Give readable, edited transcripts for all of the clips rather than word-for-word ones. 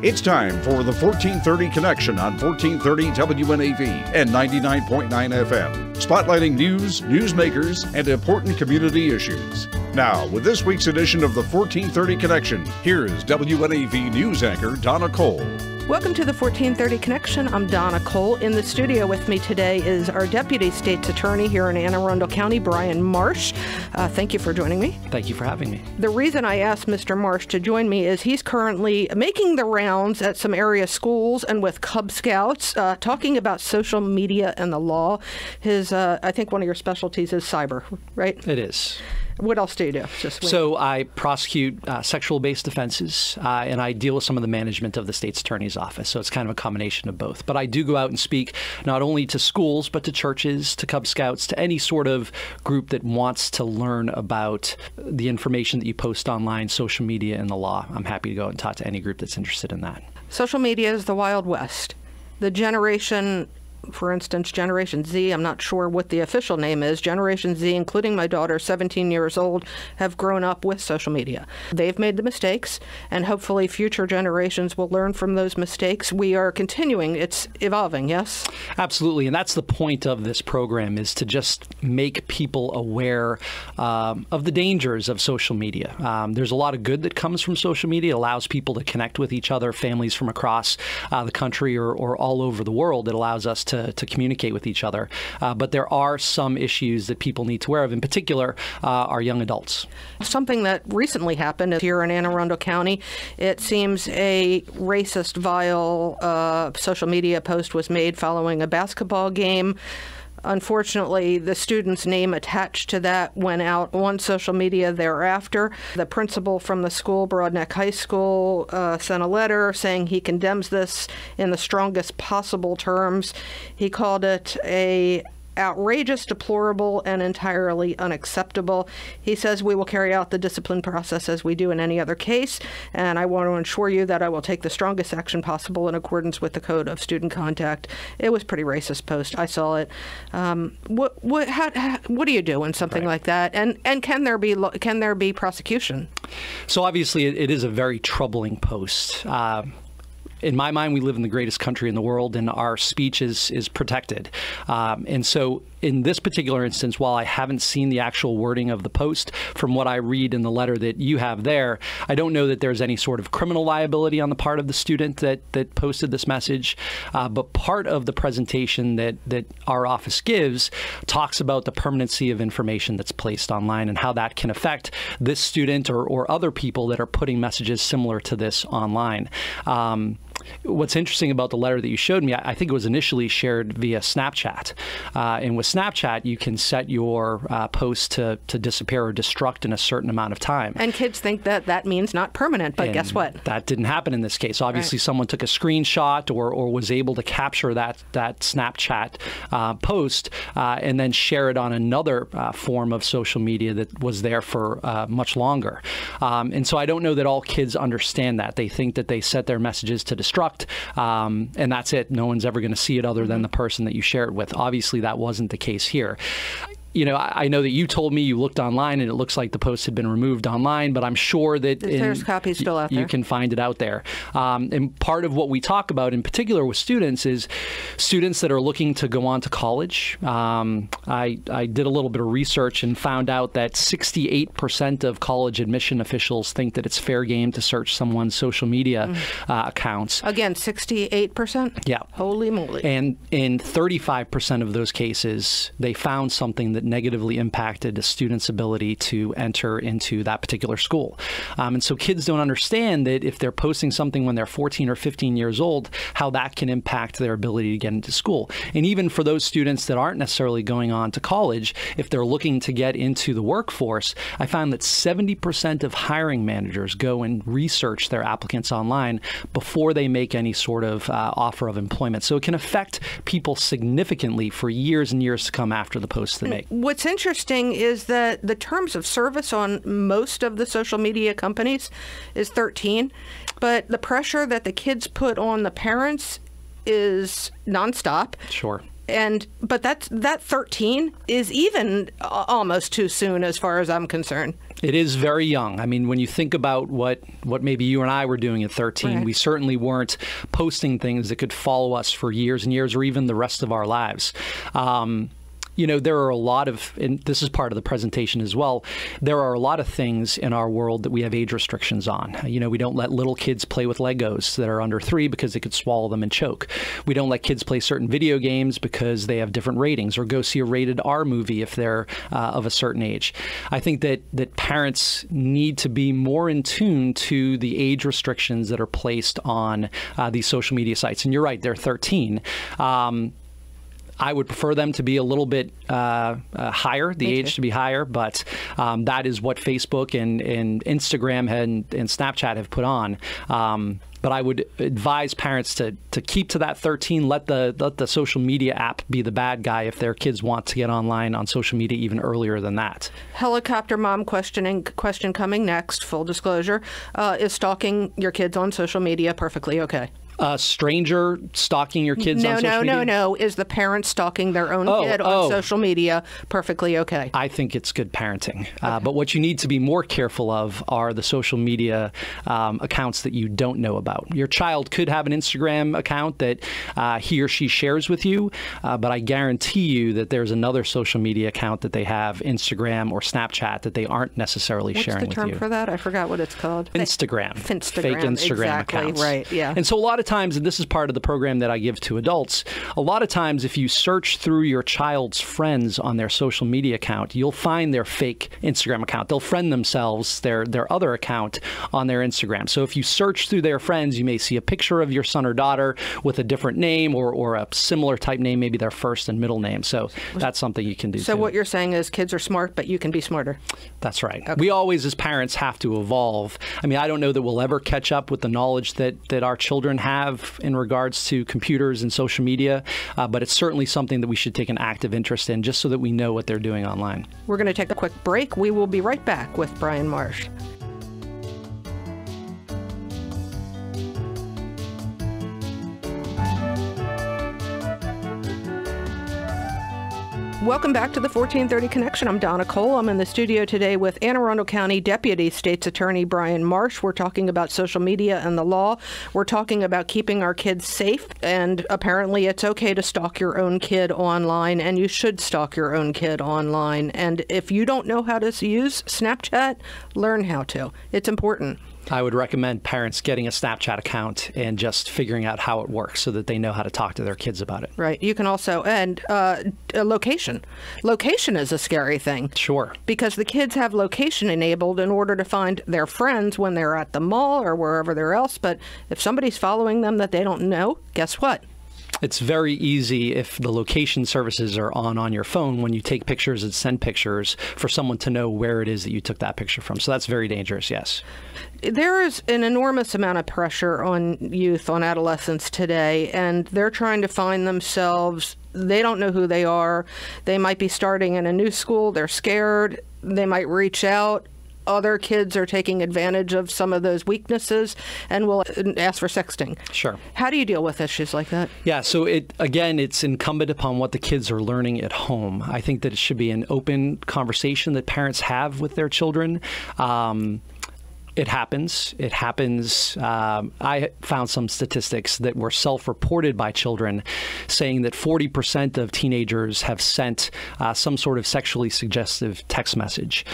It's time for the 1430 Connection on 1430 WNAV and 99.9 FM, spotlighting news, newsmakers, and important community issues. Now, with this week's edition of the 1430 Connection, here's WNAV news anchor Donna Cole. Welcome to the 1430 Connection. I'm Donna Cole. In the studio with me today is our Deputy State's Attorney here in Anne Arundel County, Brian Marsh. Thank you for joining me. Thank you for having me. The reason I asked Mr. Marsh to join me is he's currently making the rounds at some area schools and with Cub Scouts, talking about social media and the law. I think one of your specialties is cyber, right? It is. What else do you do? So I prosecute sexual-based offenses, and I deal with some of the management of the state's attorney's office. So it's kind of a combination of both. But I do go out and speak not only to schools, but to churches, to Cub Scouts, to any sort of group that wants to learn about the information that you post online, social media, and the law. I'm happy to go out and talk to any group that's interested in that. Social media is the Wild West. The generation, for instance, Generation Z, I'm not sure what the official name is, Generation Z, including my daughter, 17 years old, have grown up with social media. They've made the mistakes, and hopefully future generations will learn from those mistakes. We are continuing. It's evolving, yes? Absolutely, and that's the point of this program, is to just make people aware of the dangers of social media. There's a lot of good that comes from social media. It allows people to connect with each other, families from across the country or all over the world. It allows us to communicate with each other. But there are some issues that people need to be aware of, in particular, our young adults. Something that recently happened here in Anne Arundel County, it seems a racist, vile social media post was made following a basketball game. Unfortunately, the student's name attached to that went out on social media thereafter. The principal from the school, Broadneck High School, sent a letter saying he condemns this in the strongest possible terms. He called it a outrageous, deplorable, and entirely unacceptable. He says we will carry out the discipline process as we do in any other case, and I want to assure you that I will take the strongest action possible in accordance with the Code of Student Conduct. It was a pretty racist post. I saw it. What do you do in something like that? And can there be prosecution? So obviously, it is a very troubling post. In my mind, we live in the greatest country in the world, and our speech is protected. And so in this particular instance, while I haven't seen the actual wording of the post, from what I read in the letter that you have there, I don't know that there's any sort of criminal liability on the part of the student that posted this message. But part of the presentation that our office gives talks about the permanency of information that's placed online and how that can affect this student or other people that are putting messages similar to this online. What's interesting about the letter that you showed me, I think it was initially shared via Snapchat. And with Snapchat, you can set your post to disappear or destruct in a certain amount of time. And kids think that means not permanent, but guess what? That didn't happen in this case. Obviously, someone took a screenshot or was able to capture that Snapchat post and then share it on another form of social media that was there for much longer. And so I don't know that all kids understand that. They think that they set their messages to destruct, and that's it. No one's ever going to see it other than the person that you share it with. Obviously, that wasn't the case here. You know, I know that you told me you looked online and it looks like the post had been removed online, but I'm sure that there's copies still out there. You can find it out there. And part of what we talk about in particular with students is students that are looking to go on to college. I did a little bit of research and found out that 68% of college admission officials think that it's fair game to search someone's social media accounts. Again, 68%? Yeah. Holy moly. And in 35% of those cases, they found something that negatively impacted a student's ability to enter into that particular school. And so kids don't understand that if they're posting something when they're 14 or 15 years old, how that can impact their ability to get into school. And even for those students that aren't necessarily going on to college, if they're looking to get into the workforce, I found that 70% of hiring managers go and research their applicants online before they make any sort of offer of employment. So it can affect people significantly for years and years to come after the posts they make. What's interesting is that the terms of service on most of the social media companies is 13, but the pressure that the kids put on the parents is nonstop. Sure. But that 13 is even almost too soon as far as I'm concerned. It is very young. I mean, when you think about what maybe you and I were doing at 13, right. We certainly weren't posting things that could follow us for years and years or even the rest of our lives. There are a lot of, and this is part of the presentation as well, there are a lot of things in our world that we have age restrictions on. We don't let little kids play with Legos that are under 3 because they could swallow them and choke. We don't let kids play certain video games because they have different ratings, or go see a rated R movie if they're of a certain age. I think that parents need to be more in tune to the age restrictions that are placed on these social media sites. And you're right, they're 13. I would prefer them to be a little bit higher, the age to be higher, but that is what Facebook and Instagram and Snapchat have put on. But I would advise parents to keep to that 13. Let the social media app be the bad guy if their kids want to get online on social media even earlier than that. Helicopter mom question coming next. Full disclosure: is stalking your kids on social media perfectly okay? A stranger stalking your kids on social media? No. Is the parent stalking their own kid on social media perfectly okay? I think it's good parenting. But what you need to be more careful of are the social media accounts that you don't know about. Your child could have an Instagram account that he or she shares with you, but I guarantee you that there's another social media account that they have, Instagram or Snapchat, that they aren't necessarily sharing with you. What's the term for that? I forgot what it's called. Instagram. Fake Instagram accounts. Right, yeah. And so a lot of times, and this is part of the program that I give to adults, a lot of times if you search through your child's friends on their social media account, you'll find their fake Instagram account. They'll friend themselves, their other account on their Instagram. So if you search through their friends, you may see a picture of your son or daughter with a different name or a similar type name, maybe their first and middle name. So that's something you can do So too. What you're saying is kids are smart, but you can be smarter. That's right. Okay. We always, as parents, have to evolve. I mean, I don't know that we'll ever catch up with the knowledge that our children have in regards to computers and social media, but it's certainly something that we should take an active interest in just so that we know what they're doing online. We're going to take a quick break. We will be right back with Brian Marsh. Welcome back to the 1430 Connection. I'm Donna Cole. I'm in the studio today with Anne Arundel County Deputy State's Attorney Brian Marsh. We're talking about social media and the law. We're talking about keeping our kids safe, and apparently it's okay to stalk your own kid online, and you should stalk your own kid online. And if you don't know how to use Snapchat, learn how to. It's important. I would recommend parents getting a Snapchat account and just figuring out how it works so that they know how to talk to their kids about it. Right. You can also, and location. Location is a scary thing. Sure. Because the kids have location enabled in order to find their friends when they're at the mall or wherever they're else. But if somebody's following them that they don't know, guess what? It's very easy if the location services are on your phone when you take pictures and send pictures for someone to know where it is that you took that picture from. So that's very dangerous, yes. There is an enormous amount of pressure on youth, on adolescents today, and they're trying to find themselves. They don't know who they are. They might be starting in a new school. They're scared. They might reach out. Other kids are taking advantage of some of those weaknesses and will ask for sexting. Sure. How do you deal with issues like that? Yeah, so it's incumbent upon what the kids are learning at home. I think that it should be an open conversation that parents have with their children. It happens. I found some statistics that were self-reported by children saying that 40% of teenagers have sent some sort of sexually suggestive text message.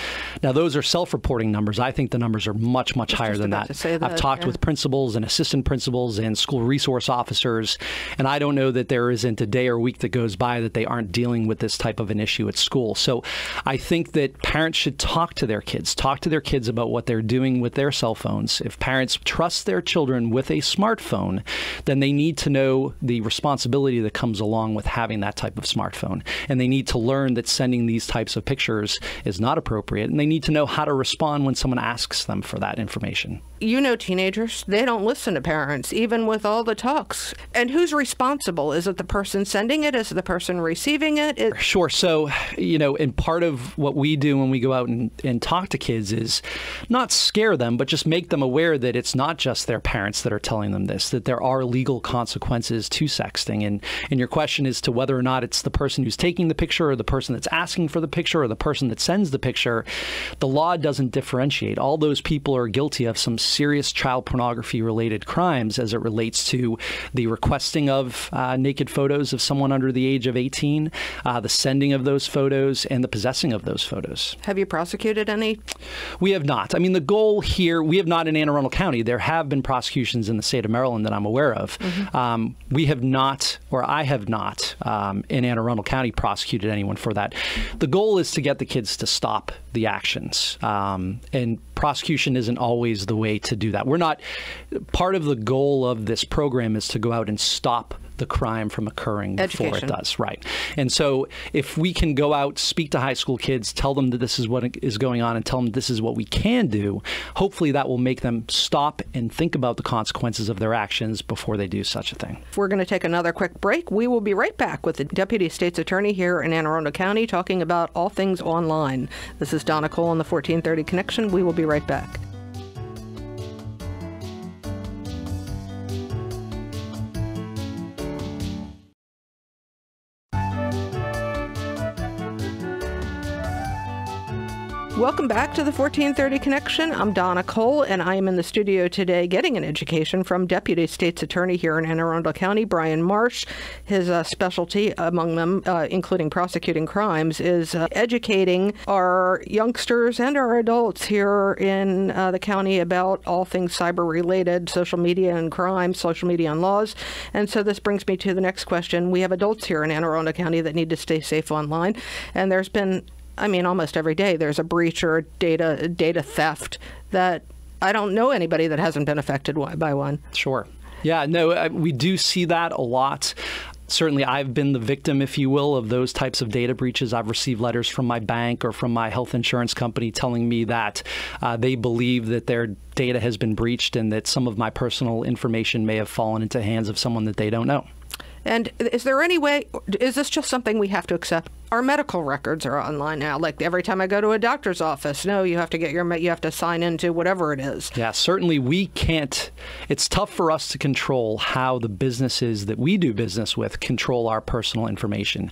Now, those are self-reporting numbers. I think the numbers are much, much higher than that. I've talked with principals and assistant principals and school resource officers, and I don't know that there isn't a day or week that goes by that they aren't dealing with this type of an issue at school. So I think that parents should talk to their kids about what they're doing with their cell phones. If parents trust their children with a smartphone, then they need to know the responsibility that comes along with having that type of smartphone. And they need to learn that sending these types of pictures is not appropriate. And they need to know how to respond when someone asks them for that information. You know, teenagers, they don't listen to parents, even with all the talks. And who's responsible? Is it the person sending it? Is it the person receiving it? Sure. So, and part of what we do when we go out and talk to kids is not scare scare them, but just make them aware that it's not just their parents that are telling them this, that there are legal consequences to sexting. And your question is to whether or not it's the person who's taking the picture or the person that's asking for the picture or the person that sends the picture. The law doesn't differentiate. All those people are guilty of some serious child pornography related crimes as it relates to the requesting of naked photos of someone under the age of 18, the sending of those photos, and the possessing of those photos. Have you prosecuted any? We have not. I mean, the goal here, we have not in Anne Arundel County. There have been prosecutions in the state of Maryland that I'm aware of. We have not, or I have not, in Anne Arundel County prosecuted anyone for that. The goal is to get the kids to stop the actions. And prosecution isn't always the way to do that. We're not, part of the goal of this program is to go out and stop the crime from occurring before it does. Right. And so if we can go out, speak to high school kids, tell them that this is what is going on and tell them this is what we can do, hopefully that will make them stop and think about the consequences of their actions before they do such a thing. We're going to take another quick break. We will be right back with the Deputy State's Attorney here in Anne Arundel County talking about all things online. This is Donna Cole on the 1430 Connection. We will be right back. Welcome back to the 1430 Connection. I'm Donna Cole, and I am in the studio today getting an education from Deputy State's Attorney here in Anne Arundel County, Brian Marsh. His specialty, among them, including prosecuting crimes, is educating our youngsters and our adults here in the county about all things cyber-related, social media and crime, social media and laws. And so this brings me to the next question. We have adults here in Anne Arundel County that need to stay safe online, and there's been, I mean, almost every day there's a breach or data theft that I don't know anybody that hasn't been affected by one. Sure. Yeah, no, we do see that a lot. Certainly, I've been the victim, if you will, of those types of data breaches. I've received letters from my bank or from my health insurance company telling me that they believe that their data has been breached and that some of my personal information may have fallen into the hands of someone that they don't know. And is there any way, is this just something we have to accept? Our medical records are online now. Like every time I go to a doctor's office, no, you have to get you have to sign into whatever it is. Yeah, certainly we can't, it's tough for us to control how the businesses that we do business with control our personal information.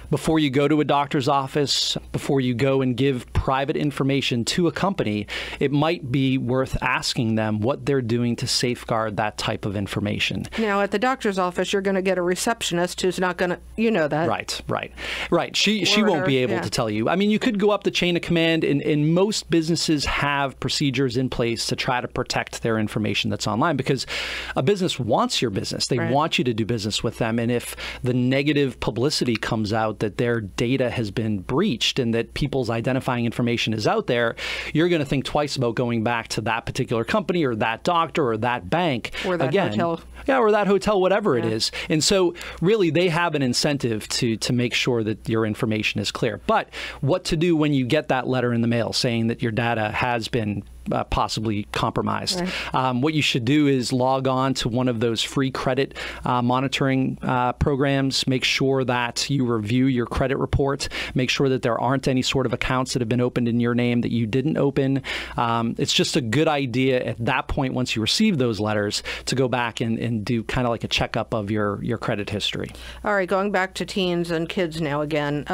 Before you go to a doctor's office, before you go and give private information to a company, it might be worth asking them what they're doing to safeguard that type of information. Now, at the doctor's office, you're going to get a receptionist who's not going to, you know that. Right. She won't be able to tell you. I mean, you could go up the chain of command, and most businesses have procedures in place to try to protect their information that's online, because a business wants your business. They want you to do business with them. And if the negative publicity comes out that their data has been breached and that people's identifying information is out there, you're going to think twice about going back to that particular company or that doctor or that bank. Or that hotel. Yeah, or that hotel, whatever it is. And so really they have an incentive to make sure that your information is clear. But what to do when you get that letter in the mail saying that your data has been possibly compromised. What you should do is log on to one of those free credit monitoring programs. Make sure that you review your credit report. Make sure that there aren't any sort of accounts that have been opened in your name that you didn't open. It's just a good idea at that point, once you receive those letters, to go back and do kind of like a checkup of your credit history. All right, going back to teens and kids now again.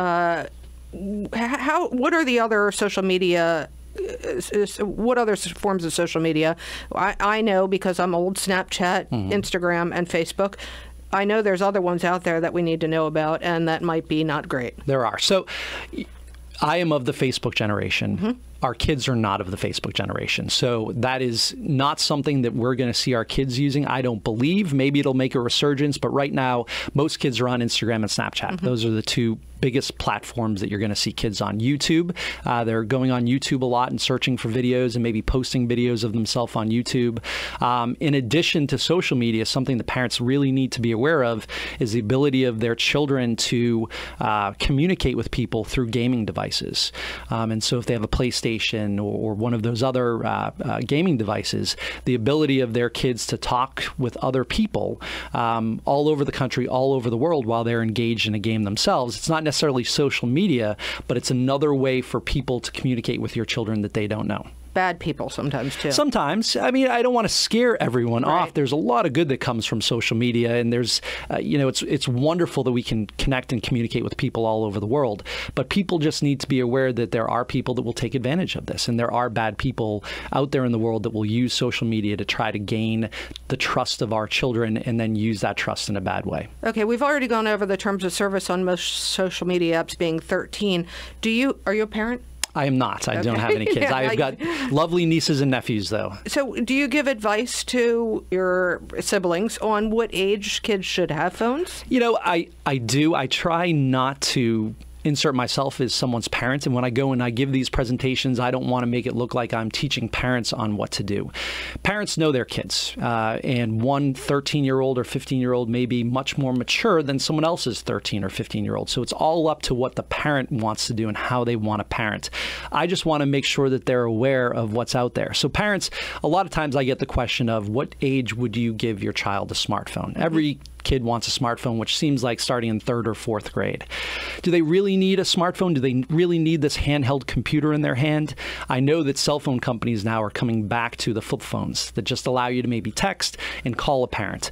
What are the other social media? What other forms of social media? I know, because I'm old, Snapchat, Instagram, and Facebook. I know there's other ones out there that we need to know about, and that might be not great. There are. So I am of the Facebook generation. Our kids are not of the Facebook generation. So that is not something that we're going to see our kids using, I don't believe. Maybe it'll make a resurgence, but right now, most kids are on Instagram and Snapchat. Those are the two biggest platforms that you're going to see kids on. YouTube, they're going on YouTube a lot and searching for videos and maybe posting videos of themselves on YouTube. In addition to social media, something that parents really need to be aware of is the ability of their children to communicate with people through gaming devices. And so if they have a PlayStation or one of those other gaming devices, the ability of their kids to talk with other people all over the country, all over the world while they're engaged in a game themselves. It's not necessarily social media, but it's another way for people to communicate with your children that they don't know. bad people sometimes, too. Sometimes. I mean, I don't want to scare everyone Right. off. There's a lot of good that comes from social media, and there's, it's wonderful that we can connect and communicate with people all over the world. But people just need to be aware that there are people that will take advantage of this, and there are bad people out there in the world that will use social media to try to gain the trust of our children and then use that trust in a bad way. Okay, we've already gone over the terms of service on most social media apps being 13. Are you a parent? I am not. I don't have any kids. Yeah, I've got lovely nieces and nephews, though. So do you give advice to your siblings on what age kids should have phones? I do. I try not to insert myself as someone's parent, and when I go and I give these presentations, I don't want to make it look like I'm teaching parents on what to do. Parents know their kids, and one 13-year-old or 15-year-old may be much more mature than someone else's 13 or 15-year-old. So it's all up to what the parent wants to do and how they want to parent. I just want to make sure that they're aware of what's out there. So parents, a lot of times I get the question of, what age would you give your child a smartphone? Every kid wants a smartphone, which seems like starting in 3rd or 4th grade. Do they really need a smartphone? Do they really need this handheld computer in their hand? I know that cell phone companies now are coming back to the flip phones that just allow you to maybe text and call a parent.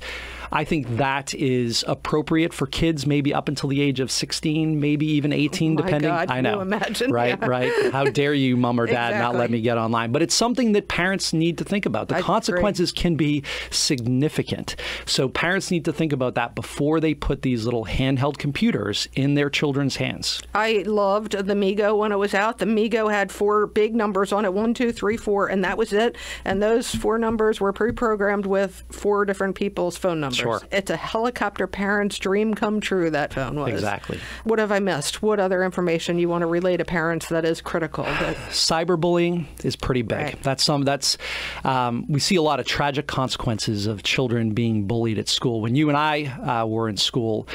I think that is appropriate for kids maybe up until the age of 16, maybe even 18, depending. God, I know. can you imagine? Right, Yeah. right. How dare you, mom or dad, not let Exactly. me get online. But it's something that parents need to think about. The I consequences can be significant. So parents need to think about that before they put these little handheld computers in their children's hands. I loved the Migo when it was out. The Migo had 4 big numbers on it, 1, 2, 3, 4, and that was it. And those 4 numbers were pre-programmed with 4 different people's phone numbers. Sure. It's a helicopter parent's dream come true, that phone was. Exactly. What have I missed? What other information you want to relay to parents that is critical? Cyberbullying is pretty big. Right. We see a lot of tragic consequences of children being bullied at school. When you and I were in school,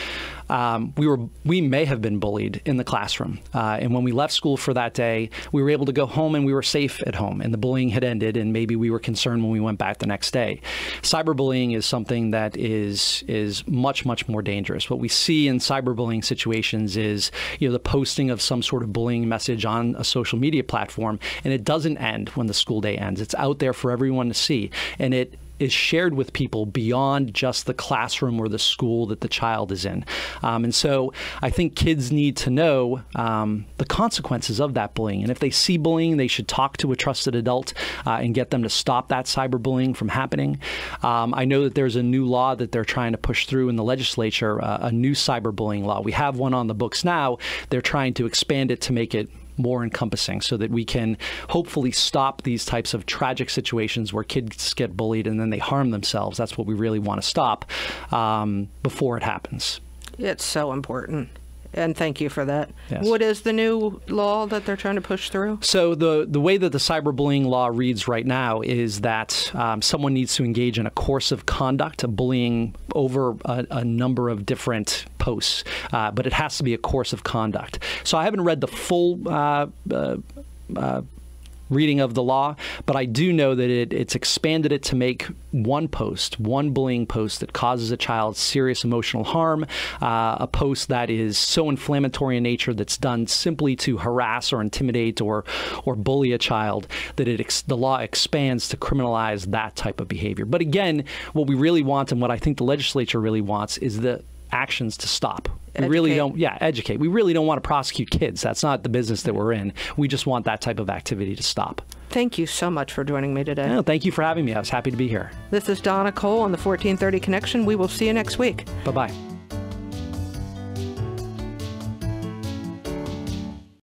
we may have been bullied in the classroom. And when we left school for that day, we were able to go home and we were safe at home, and the bullying had ended, and maybe we were concerned when we went back the next day. Cyberbullying is something that is much, much more dangerous. What we see in cyberbullying situations is, the posting of some sort of bullying message on a social media platform, and it doesn't end when the school day ends. It's out there for everyone to see, and it is shared with people beyond just the classroom or the school that the child is in. And so I think kids need to know the consequences of that bullying. And if they see bullying, they should talk to a trusted adult and get them to stop that cyberbullying from happening. I know that there's a new law that they're trying to push through in the legislature, a new cyberbullying law. We have one on the books now. They're trying to expand it to make it more encompassing so that we can hopefully stop these types of tragic situations where kids get bullied and then they harm themselves. That's what we really want to stop before it happens. It's so important. And thank you for that. Yes. What is the new law that they're trying to push through? So the way that the cyberbullying law reads right now is that someone needs to engage in a course of conduct, a bullying over a number of different posts, but it has to be a course of conduct. So I haven't read the full reading of the law, but I do know that it's expanded it to make one bullying post that causes a child serious emotional harm, a post that is so inflammatory in nature that's done simply to harass or intimidate or bully a child, that the law expands to criminalize that type of behavior. But again, what we really want and what I think the legislature really wants is the actions to stop. We really don't, educate. We really don't want to prosecute kids. That's not the business that we're in. We just want that type of activity to stop. Thank you so much for joining me today. No, thank you for having me. I was happy to be here. This is Donna Cole on the 1430 Connection. We will see you next week. Bye-bye.